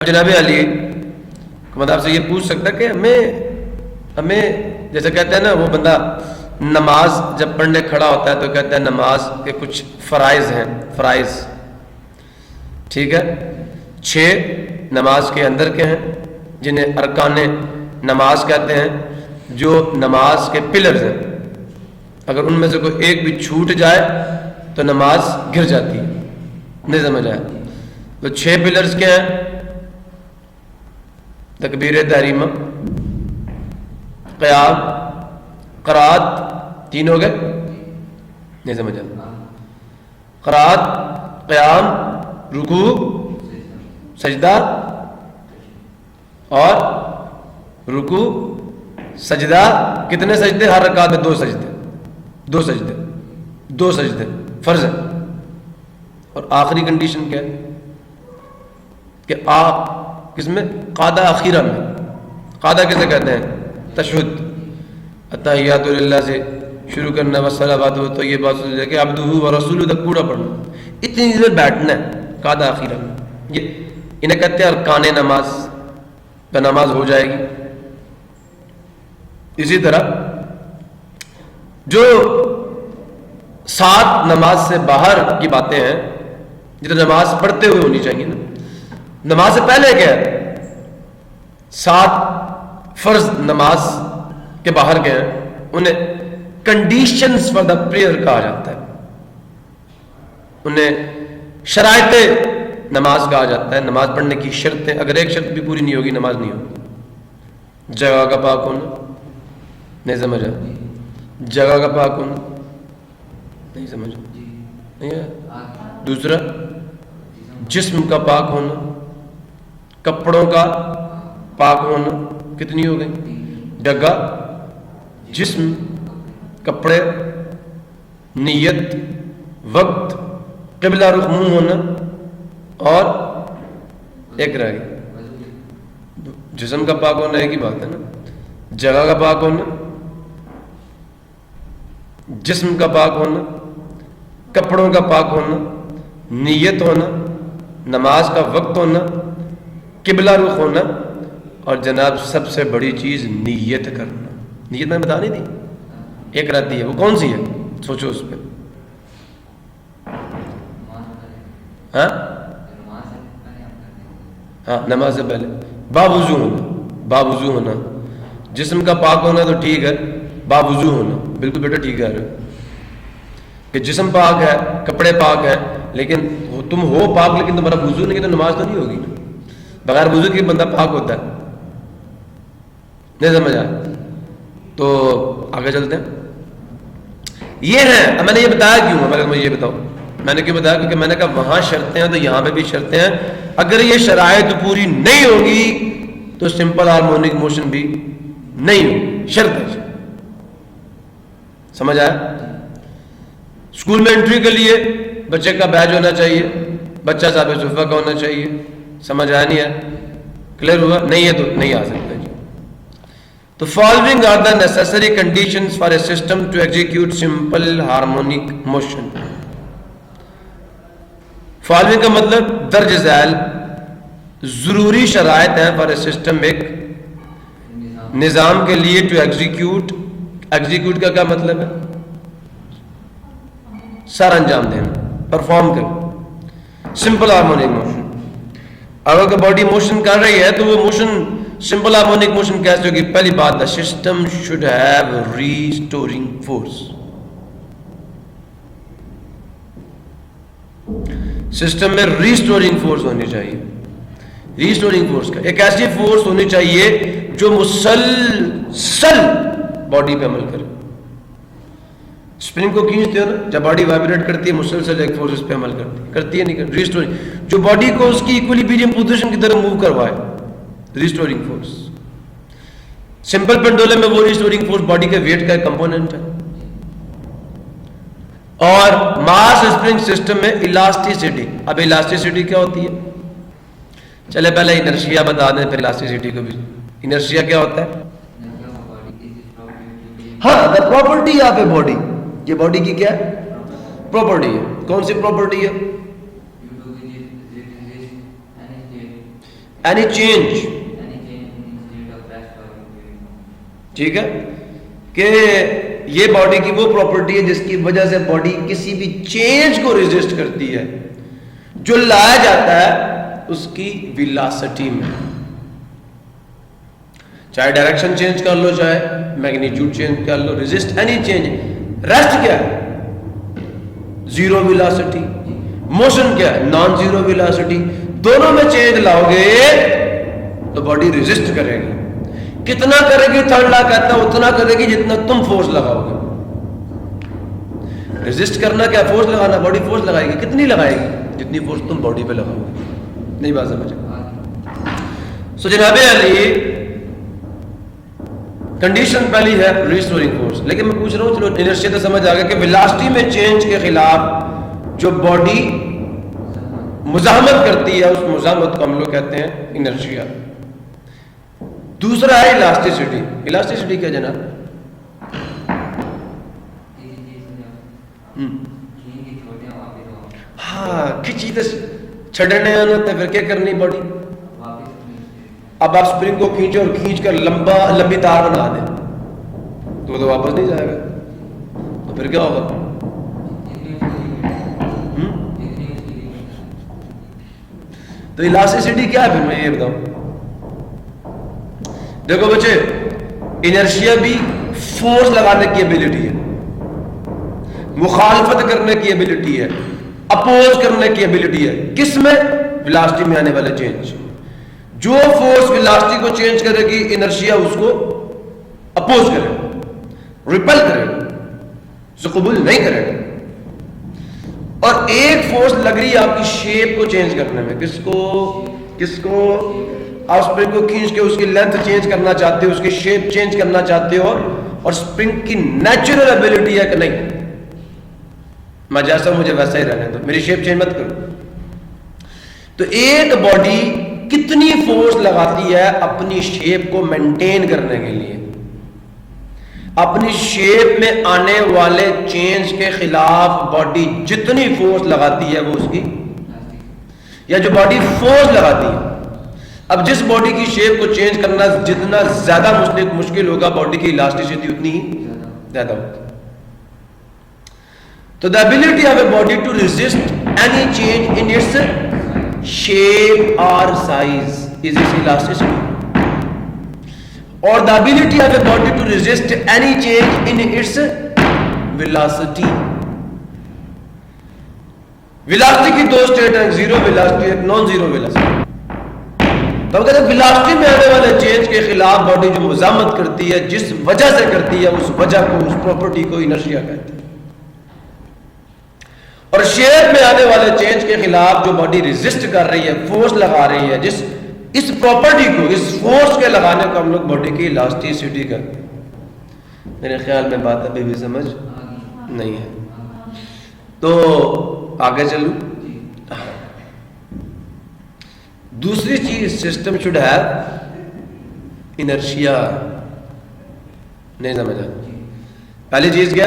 جناب علی مطلب آپ سے یہ پوچھ سکتا کہ ہمیں جیسے کہتے ہیں نا وہ بندہ نماز جب پڑھنے کھڑا ہوتا ہے تو کہتا ہے نماز کے کچھ فرائض ہیں، فرائض ٹھیک ہے، 6 نماز کے اندر کے ہیں جنہیں ارکان نماز کہتے ہیں، جو نماز کے پلرز ہیں، اگر ان میں سے کوئی ایک بھی چھوٹ جائے تو نماز گر جاتی ہے، نہیں سمجھ آیا؟ تو 6 پلرز کے ہیں، تکبیر تحریمہ، قیام، قرات، 3 ہو گئے، نہیں سمجھ آیا؟ قرات، قیام، رکوع، سجدہ، اور رکوع سجدہ، کتنے سجدے؟ ہر رکعت میں 2 سجدے، 2 سجدے فرض ہے۔ اور آخری کنڈیشن کیا ہے کہ آپ کس میں؟ قادہ اخیرہ میں۔ قادہ کسے کہتے ہیں؟ تشہد، التحیات للہ سے شروع کرنا، والصلوات والطیبات سے کہ عبدہ ورسولہ تک پورا پڑھنا، اتنی دیر بیٹھنا ہے قادہ اخیرہ میں۔ یہ انہیں کہتے ہیں ارکان نماز، پہ نماز ہو جائے گی۔ اسی طرح جو 7 نماز سے باہر کی باتیں ہیں، یہ تو نماز پڑھتے ہوئے ہونی چاہیے نا، نماز سے پہلے کیا ہے؟ 7 فرض نماز کے باہر کے ہیں، انہیں کنڈیشنز فار دا پریئر کہا جاتا ہے، انہیں شرائط نماز کہا جاتا ہے، نماز پڑھنے کی شرطیں۔ اگر ایک شرط بھی پوری نہیں ہوگی نماز نہیں ہوگی۔ جگہ کا پاک ہونا، نہیں سمجھا؟ جگہ کا پاک ہونا، نہیں سمجھا؟ نہیں ہے؟ دوسرا جسم کا پاک ہونا، کپڑوں کا پاک ہونا، کتنی ہو گئی؟ جگہ، جسم، کپڑے، نیت، وقت، قبلہ رخ منہ ہونا، اور ایک رہ گئی جسم کا پاک ہونا، ایک ہی بات ہے نا، جگہ کا پاک ہونا، جسم کا پاک ہونا، کپڑوں کا پاک ہونا، نیت ہونا، نماز کا وقت ہونا، قبلہ رخ ہونا، اور جناب سب سے بڑی چیز نیت کرنا۔ نیت میں بتا نہیں تھی، ایک رہتی ہے، وہ کون سی ہے؟ سوچو اس پہ۔ ہاں نماز سے پہلے باوضو ہونا، باوضو ہونا، جسم کا پاک ہونا تو ٹھیک ہے، باوضو ہونا، بالکل بیٹا ٹھیک ہے کہ جسم پاک ہے، کپڑے پاک ہیں، لیکن تم ہو پاک لیکن تمہارا وضو نہیں ہے تو نماز تو نہیں ہوگی نا۔ بغیر وضو کے بندہ پاک ہوتا ہے، نہیں سمجھ آیا؟ تو آگے چلتے ہیں۔ یہ ہے، میں نے یہ بتایا کیوں ہے؟ مجھے یہ بتاؤ، میں نے کیوں بتایا؟ کیونکہ میں نے کہا وہاں شرطیں ہیں تو یہاں پہ بھی شرطیں ہیں، اگر یہ شرائط پوری نہیں ہوگی تو سمپل ہارمونک موشن بھی نہیں ہوگی، شرط ہے۔ سمجھ آیا؟ اسکول میں انٹری کے لیے بچے کا بیج ہونا چاہیے، بچہ صاحب صفحہ کا ہونا چاہیے، سمجھ آیا نہیں ہے؟ کلیئر ہوا؟ نہیں ہے تو نہیں آ سکتا جی۔ تو following are the necessary conditions for a system to execute simple harmonic motion. Following کا مطلب درج ذیل ضروری شرائط ہیں فار اے سسٹم، ایک نظام کے لیے، ٹو ایگزیکیوٹ، ایگزیکیوٹ کا کیا مطلب ہے؟ سر انجام دینا، پرفارم کرنا، سمپل ہارمونک موشن۔ اگر باڈی موشن کر رہی ہے تو وہ موشن سمپل ہارمونک موشن کیسے ہوگی؟ پہلی بات، دا system should have restoring force, system میں ریسٹورنگ فورس ہونی چاہیے۔ ریسٹورنگ فورس کا ایک ایسی فورس ہونی چاہیے جو مسلسل باڈی پہ عمل کرے۔ اسپرنگ کو کھینچتے ہو نا، جب باڈی وائبریٹ کرتی ہے مسلسل ایک فورس اس پہ عمل کرتی ہے نہیں کرتی؟ ریسٹورنگ، جو باڈی کو اس کی ایکویلیبریم پوزیشن کی طرف موو کروائے، ریسٹورنگ فورس۔ سمپل پینڈولم میں وہ ریسٹورنگ فورس باڈی کے ویٹ کا ایک کمپوننٹ ہے۔ اور ماس اسپرنگ سسٹم میں الاسٹیسٹی۔ اب الاسٹیسٹی کیا ہوتی ہے؟ چلے پہلے انرشیا بتا دیں، پھر الاسٹیسٹی کو بھی۔ انرشیا کیا ہوتا ہے؟ ہاں، دا پراپرٹی آف اے باڈی، یہ باڈی کی کیا ہے؟ پراپرٹی ہے۔ کون سی پراپرٹی ہے؟ اینی چینج، ٹھیک ہے، کہ یہ باڈی کی وہ پراپرٹی ہے جس کی وجہ سے باڈی کسی بھی چینج کو ریزسٹ کرتی ہے جو لایا جاتا ہے اس کی ویلاسٹی میں، چاہے ڈائریکشن چینج کر لو، چاہے میگنیچیوڈ چینج کر لو، ریزسٹ اینی چینج۔ ریسٹ کیا ہے؟ Zero velocity. موشن کیا ہے؟ Non zero velocity. دونوں میں چینج لاؤ گے تو باڈی ریزسٹ کرے گی۔ کتنا کرے گی؟ تھرڈ لا کہتا ہے اتنا کرے گی جتنا تم فورس لگاؤ گے۔ ریزسٹ کرنا کیا؟ فورس لگانا۔ باڈی فورس لگائے گی، کتنی لگائے گی؟ جتنی فورس تم باڈی پہ لگاؤ گے۔ نہیں بات سمجھ؟ سو جناب علی کنڈیشن پہلی ہے ریسٹورنگ فورس، لیکن میں پوچھ رہا ہوں، چلو انرشیا تو سمجھ آ گیا کہ ویلاسٹی میں چینج کے خلاف جو باڈی مزاحمت کرتی ہے اس مزاحمت کو ہم لوگ کہتے ہیں انرشیا۔ دوسرا ہے الاسٹیسٹی۔ الاسٹیسٹی کیا جناب؟ ہاں، کھچی تو چھڑنے آنا تو پھر کیا کرنی باڈی؟ اب آپ سپرنگ کو کھینچو اور کھینچ کر لمبی تار بنا دیں تو واپس نہیں جائے گا، تو پھر کیا ہوگا؟ تو الاسٹیسٹی کیا ہے پھر؟ میں یہ بتاؤں، دیکھو بچے، انرشیا بھی فورس لگانے کی ایبلٹی ہے، مخالفت کرنے کی ایبلٹی ہے، اپوز کرنے کی ایبلٹی ہے۔ کس میں؟ ویلاسٹی میں آنے والے چینج۔ جو فورس ویلاسٹی کو چینج کرے گی، انرشیا اس کو اپوز کرے گا، ریپل کرے گا، اسے قبول نہیں کرے گا۔ اور ایک فورس لگ رہی ہے آپ کی شیپ کو چینج کرنے میں۔ کس کو؟ آپ سپرنگ کو کھینچ کے اس کی لینتھ چینج کرنا چاہتے ہو، اس کی شیپ چینج کرنا چاہتے ہو، اور سپرنگ کی نیچرل ایبلٹی ہے کہ نہیں میں جیسا مجھے ویسا ہی رہنے دو، میری شیپ چینج مت کرو۔ تو ایک باڈی کتنی فورس لگاتی ہے اپنی شیپ کو مینٹین کرنے کے لیے؟ اپنی شیپ میں آنے والے چینج کے خلاف باڈی جتنی فورس لگاتی ہے وہ اس کی، یا جو باڈی فورس لگاتی ہے، اب جس باڈی کی شیپ کو چینج کرنا جتنا زیادہ مشکل ہوگا، باڈی کی الاسٹیسٹی اتنی ہی زیادہ ہوگی۔ تو the ability of a body to resist any change in its shape or size is its elasticity, or the ability of a body to resist any change in its velocity. velocity کی دو state ہیں، zero velocity, ایک non zero velocity. تو کہتے ہیں velocity میں آنے والے change کے خلاف باڈی جو مزاحمت کرتی ہے، جس وجہ سے کرتی ہے، اس وجہ کو، اس پراپرٹی کو انرشیا کہتے ہیں۔ اور شیپ میں آنے والے چینج کے خلاف جو باڈی ریزسٹ کر رہی ہے، فورس لگا رہی ہے، اس پراپرٹی کو، اس فورس کے لگانے کو ہم لوگ باڈی کی الاسٹیسٹی کرتے ہیں۔ میرے خیال میں بات ابھی بھی سمجھ نہیں ہے، تو آگے چلوں۔ دوسری چیز، سسٹم شوڈ ہیو انرشیا۔ نہیں سمجھا؟ پہلی چیز کیا؟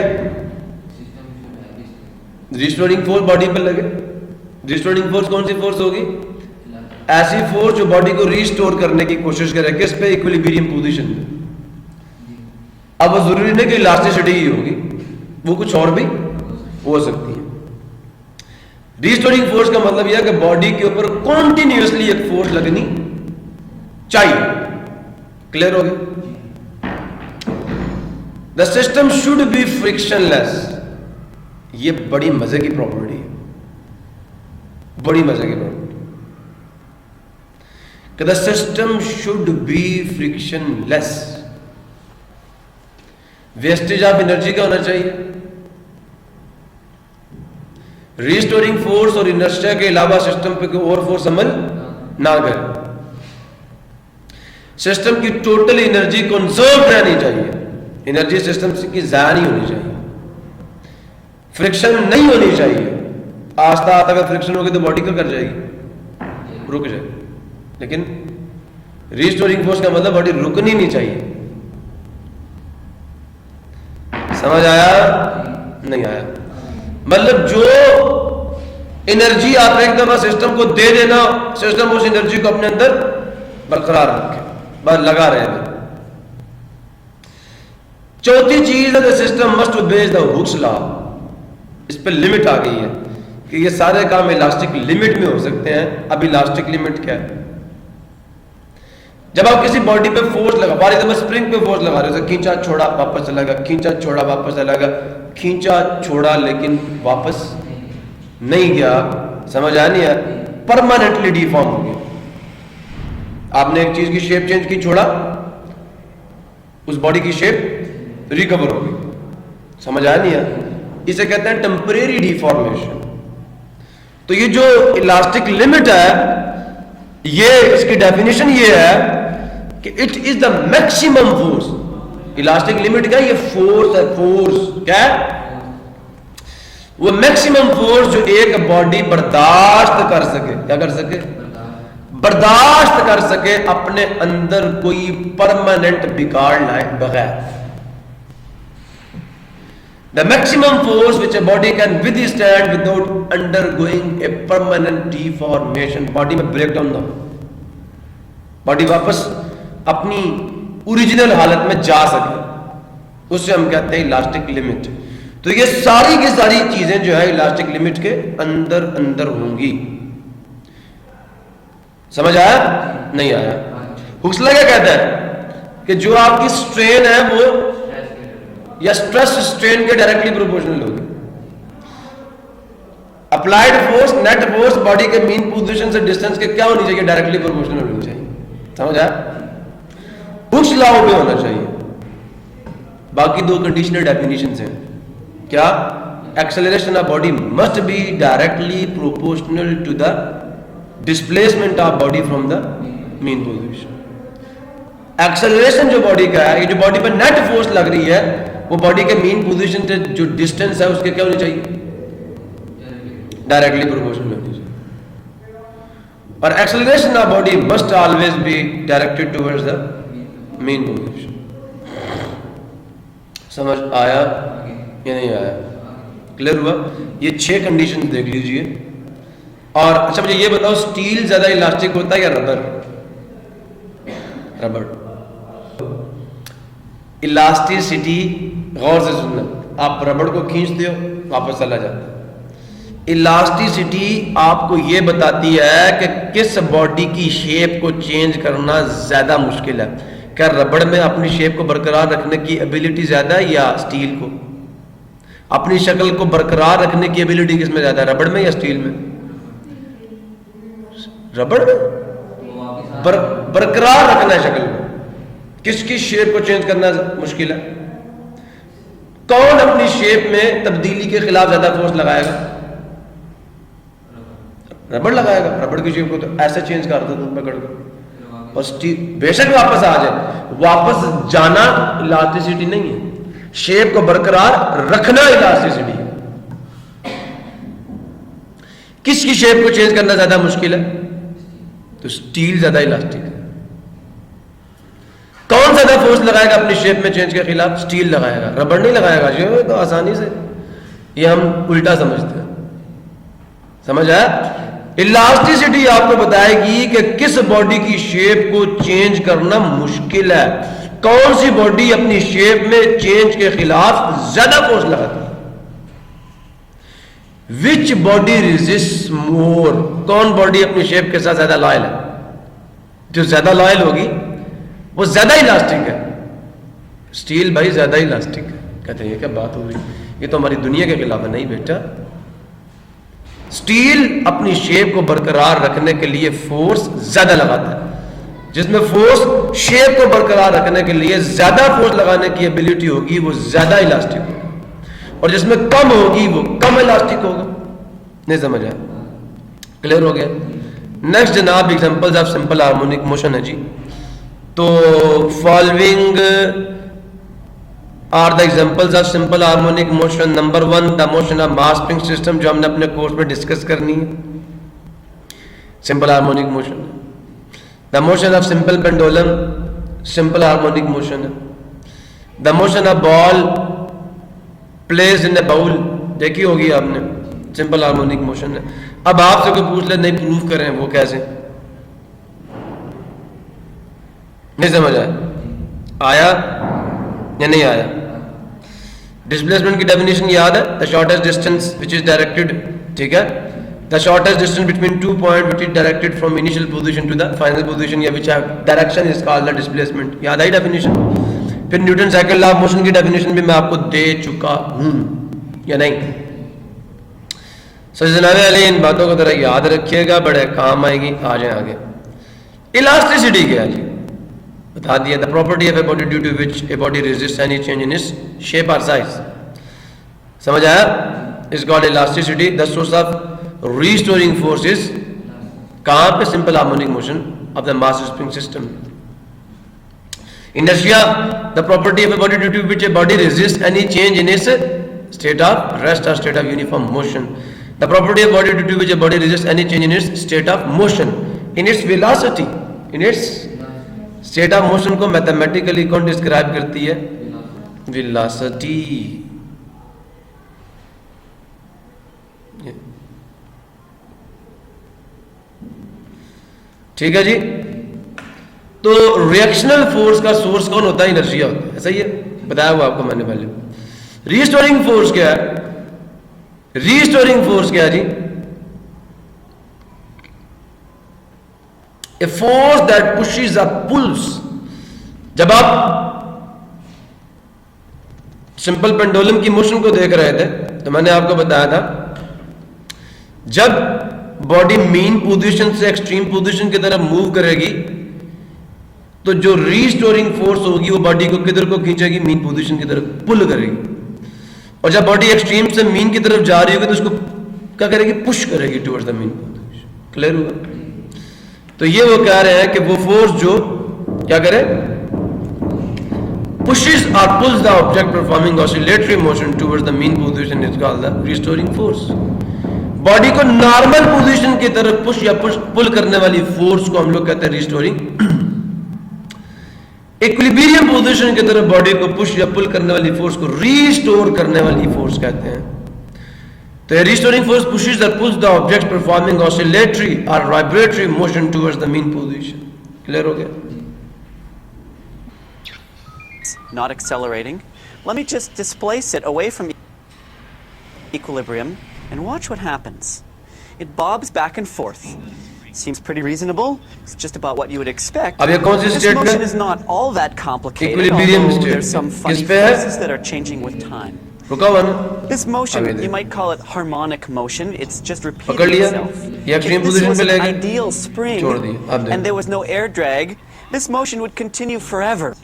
ریسٹورنگ فورس باڈی پر لگے۔ ریسٹورنگ فورس کون سی فورس ہوگی؟ ایسی فورس جو باڈی کو ریسٹور کرنے کی کوشش کرے، کس پہ؟ ایکویلیبریم پوزیشن پہ۔ اب وہ ضروری نہیں کہ الاسٹیسٹی ہی ہوگی، وہ کچھ اور بھی ہو سکتی ہے۔ ریسٹورنگ فورس کا مطلب یہ ہے کہ باڈی کے اوپر کنٹینیوسلی ایک فورس لگنی چاہیے۔ کلیئر ہو گیا؟ The system should be frictionless. یہ بڑی مزے کی پراپرٹی ہے، بڑی مزے کی پراپرٹی کہ the system should be frictionless. Wastage of energy کا ہونا چاہیے۔ ریسٹورنگ فورس اور انرشیا کے علاوہ سسٹم پہ کوئی اور فورس عمل نہ کرے۔ سسٹم کی ٹوٹل انرجی کنزرو رہنی چاہیے، انرجی سسٹم کی ضائع نہیں ہونی چاہیے، فرکشن نہیں ہونی چاہیے۔ آہستہ آہستہ اگر فرکشن ہوگی تو باڈی کیا کر جائے گی؟ رک جائے گی۔ لیکن ریسٹورنگ فورس کا مطلب باڈی رکنی نہیں چاہیے۔ سمجھ آیا؟ نہیں آیا؟ مطلب جو انرجی آپ ایک دفعہ سسٹم کو دے دینا، سسٹم اس انرجی کو اپنے اندر برقرار رکھے، بس لگا رہے ہیں. چوتھی چیز ہے the system must obey the Hooke's law. اس پہ لمٹ آ گئی ہے کہ یہ سارے کام الاسٹک لمٹ میں ہو سکتے ہیں. اب الاسٹک لمٹ کیا ہے؟ جب آپ کسی باڈی پہ فورس لگا، فار ایگزامپل اسپرنگ پہ فورس لگا رہے ہو، کھینچا چھوڑا واپس چلا گیا، کھینچا چھوڑا واپس چلا گیا، کھینچا چھوڑا لیکن واپس نہیں گیا، سمجھ آ نہیں ہے، پرماننٹلی ڈیفارم ہو گیا. آپ نے ایک چیز کی شیپ چینج کی، چھوڑا، اس باڈی کی شیپ ریکور ہو گئی، سمجھ آ نہیں ہے. اسے کہتے ہیں ٹیمپریری ڈیفارمیشن. تو یہ جو الاسٹک لمٹ ہے، یہ اس کی ڈیفینیشن یہ ہے کہ it is the maximum force. Elastic limit کیا ہے؟ یہ فورس ہے. فورس کیا ہے؟ وہ میکسیمم فورس جو ایک باڈی برداشت کر سکے. کیا کر سکے؟ برداشت کر سکے، اپنے اندر کوئی پرماننٹ بگاڑ لائے بغیر. The maximum force which a body can withstand without undergoing a permanent deformation. Body میں بریک ڈاؤن نہ ہو، باڈی واپس اپنی اوریجنل حالت میں جا سکے، اس سے ہم کہتے ہیں الاسٹک لمٹ. تو یہ ساری کی ساری چیزیں جو ہے الاسٹک لمٹ کے اندر اندر ہوں گی. سمجھ آیا؟ نہیں آیا؟ ہکس لا کیا کہتا ہے کہ جو آپ کی سٹرین ہے وہ یا سٹریس سٹرین کے ڈائریکٹلی پروپورشنل ہوگی. Applied force net force body کے مین پوزیشن سے ڈسٹینس کے کیا ہونی چاہیے؟ ڈائریکٹلی پروپورشنل ہونی چاہیے. سمجھ آیا؟ ہکس لا پہ ہونا چاہیے. باقی دو کنڈیشنل ڈیفینیشنز ہیں. کیا؟ Acceleration of body must be directly proportional to the displacement of body from the mean position. Acceleration جو باڈی کا ہے، یہ جو باڈی پہ نیٹ فورس لگ رہی ہے، وہ باڈی کے مین پوزیشن سے جو ڈسٹینس ہے اس کے کیا ہونی چاہیے؟ ڈائریکٹلی پروپورشنل ہونی چاہیے. اور acceleration of body must always be directed towards the mean position. سمجھ آیا یا نہیں آیا؟ کلیئر ہوا؟ یہ 6 کنڈیشن دیکھ لیجئے. اور اچھا مجھے یہ بتاؤ، سٹیل زیادہ الاسٹک ہوتا ہے یا ربر؟ ربر. الاسٹیسٹی غور سے سننا، آپ ربڑ کو کھینچتے ہو واپس چلا جاتا ہے. الاسٹیسٹی آپ کو یہ بتاتی ہے کہ کس باڈی کی شیپ کو چینج کرنا زیادہ مشکل ہے. کیا ربڑ میں اپنی شیپ کو برقرار رکھنے کی ایبیلٹی زیادہ ہے یا سٹیل کو؟ اپنی شکل کو برقرار رکھنے کی ایبیلٹی کس میں زیادہ ہے، ربڑ میں یا سٹیل میں؟ ربڑ میں. برقرار رکھنا ہے شکل کو، کس کی شیپ کو چینج کرنا مشکل ہے؟ کون اپنی شیپ میں تبدیلی کے خلاف زیادہ فورس لگائے گا؟ ربڑ لگائے گا. ربڑ کی شیپ کو تو ایسے چینج کر دو تم پکڑ کر، اور بے شک واپس آ جائے. واپس جانا الاسٹیسٹی نہیں ہے، شیپ کو برقرار رکھنا الاسٹیسٹی ہے. کس کی شیپ کو چینج کرنا زیادہ مشکل ہے؟ تو سٹیل زیادہ الاسٹک ہے. کون زیادہ فورس لگائے گا اپنی شیپ میں چینج کے خلاف؟ سٹیل لگائے گا، ربڑ نہیں لگائے گا. جو تو آسانی سے یہ ہم الٹا سمجھتے ہیں. سمجھ آیا؟ الاسٹیسٹی آپ کو بتائے گی کہ کس باڈی کی شیپ کو چینج کرنا مشکل ہے، کون سی باڈی اپنی شیپ میں چینج کے خلاف زیادہ فورس لگاتی ہے. وچ باڈی ریزسٹ مور، کون باڈی اپنی شیپ کے ساتھ زیادہ لائل ہے. جو زیادہ لائل ہوگی وہ زیادہ الاسٹک ہے. سٹیل بھائی زیادہ الاسٹک ہے. کہتے ہیں یہ کیا بات ہو رہی، یہ تو ہماری دنیا کے خلاف ہے. نہیں بیٹا، سٹیل اپنی شیپ کو برقرار رکھنے کے لیے فورس زیادہ لگاتا ہے. جس میں فورس شیپ کو برقرار رکھنے کے لیے زیادہ فورس لگانے کی ایبیلٹی ہوگی وہ زیادہ الاسٹک ہوگا، اور جس میں کم ہوگی وہ کم الاسٹک ہوگا. نہیں سمجھا؟ کلیئر ہو گیا؟ نیکسٹ جناب examples of simple harmonic motion ہے جی. تو following are the examples of simple harmonic motion. Number 1 the motion of mass spring system, جو ہم نے اپنے کورس میں ڈسکس کرنی ہے. Simple harmonic motion. The motion of simple pendulum simple harmonic motion ہے. The motion of ball place in a bowl دیکھی ہوگی آپ نے، سمپل ہارمونک موشن ہے. اب آپ سے کوئی پوچھ لے نہیں پروف کریں وہ کیسے، نہیں سمجھ آیا یا نہیں آیا؟ ڈسپلیسمنٹ کی ڈیفینیشن یاد ہے؟ The shortest distance which is directed, ٹھیک ہے، the shortest distance between 2 point which is directed from initial position to the final position یا which direction is called the displacement. یاد آئی ڈیفینیشن؟ پھر Newton second law of motion کی definition بھی میں آپ کو دے چکا ہوں یا نہیں؟ سو جناب علی ان باتوں کو ذرا یاد رکھیے گا، بڑے کام آئے گی. آ جائیں آگے. الاسٹیسٹی کیا ہے جی؟ بتا دیا. The property of a body due to which a body resist any change in its shape اور سائز. سمجھ آیا؟ Is called elasticity. The source of restoring force is کہاں پہ؟ Simple harmonic motion of the mass spring system. Inertia, the property of a body due to which a body resists any change in its state of rest or state of uniform motion. The property of a body due to which a body resists any change in its state of motion, in its velocity, in its state of motion کو mathematically کون describe کرتی ہے؟ velocity. ٹھیک ہے جی. تو ریئیکشنل force کا source کون ہوتا ہے؟ انرشیا ہوتا ہے. ایسا ہی ہے، بتایا ہوا آپ کو میں نے پہلے. ریسٹورنگ فورس کیا ہے؟ ریسٹورنگ فورس کیا ہے جی؟ A force that pushes a pulls. جب آپ سمپل پینڈولم کی موشن کو دیکھ رہے تھے تو میں نے آپ کو بتایا تھا جب باڈی مین پوزیشن سے ایکسٹریم پوزیشن کی طرف موو کرے گی تو جو ریسٹورنگ فورس ہوگی وہ باڈی کو کدھر کو کھینچے گی؟ مین پوزیشن کی طرف پل کرے گی. اور جب باڈی ایکسٹریم سے مین کی طرف جا رہی ہوگی تو اس کو کیا کرے گی؟ پش کرے گی towards the mean position. Clear ہوا؟ تو یہ وہ کہہ رہے ہیں کہ وہ فورس جو کیا کرے؟ pushes or pulls the object performing oscillatory motion towards the mean position is called the restoring force. Body کو نارمل پوزیشن کی طرف پش یا پل کرنے والی فورس کو ہم لوگ کہتے ہیں ریسٹورنگ. ایکولیبریم پوزیشن کی طرف باڈی کو پش یا پل کرنے والی فورس کو ریسٹور کرنے والی فورس کہتے ہیں. تو restoring force pushes or pulls the object performing oscillatory or vibratory motion towards the mean position. Clear ہو گیا؟ Not accelerating. Let me just displace it away from equilibrium and watch what happens. It bobs back and forth. Seems pretty reasonable. It's just about what you would expect. This motion is not all that complicated, although there's some funny forces that are changing with time. This motion, you might call it harmonic motion. It's just repeating itself. If this was an ideal spring and there was no air drag, this motion would continue forever.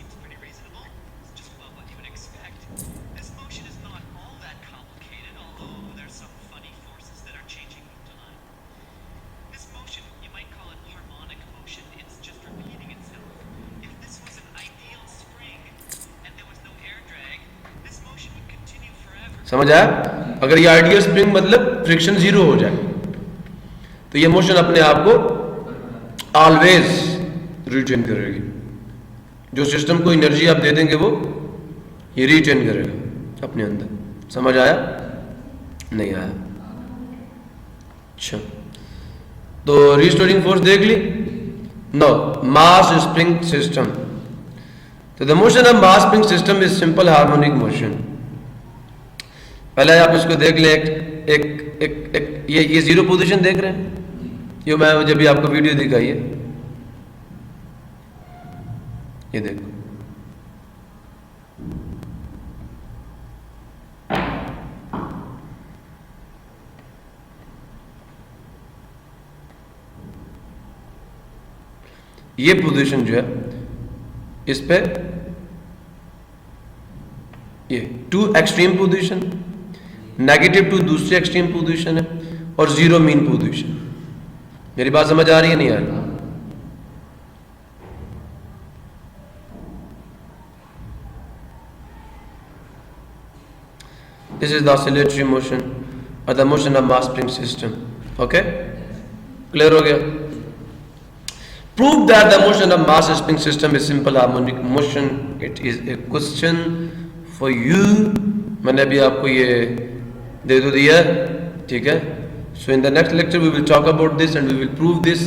سمجھ آیا؟ اگر یہ ideal spring مطلب friction zero ہو جائے تو یہ motion اپنے آپ کو آلویز ریٹین کرے گی. جو سسٹم کو انرجی آپ دے دیں گے وہ یہ ریٹین کرے گا اپنے اندر. سمجھ آیا؟ نہیں آیا؟ اچھا تو ریسٹورنگ فورس دیکھ لی. Now mass spring system. تو the motion of mass spring system is simple harmonic motion. پہلے آپ اس کو دیکھ لیں. یہ زیرو پوزیشن دیکھ رہے ہیں؟ یہ میں جب بھی آپ کو ویڈیو دکھائی ہے یہ دیکھو. یہ پوزیشن جو ہے اس پہ یہ to extreme position, negative to دوسری ایکسٹریم پوزیشن ہے اور زیرو مین پوزیشن. میری بات سمجھ آ رہی ہے نہیں آ رہی؟ This is the oscillatory motion or the motion of mass spring system. Okay? Clear ہو گیا؟ Prove that the motion of mass spring system is simple harmonic motion. It is a question for you. میں نے ابھی آپ کو یہ دے دو دیا. ٹھیک ہے؟ So in the next lecture we will talk about this and we will prove this.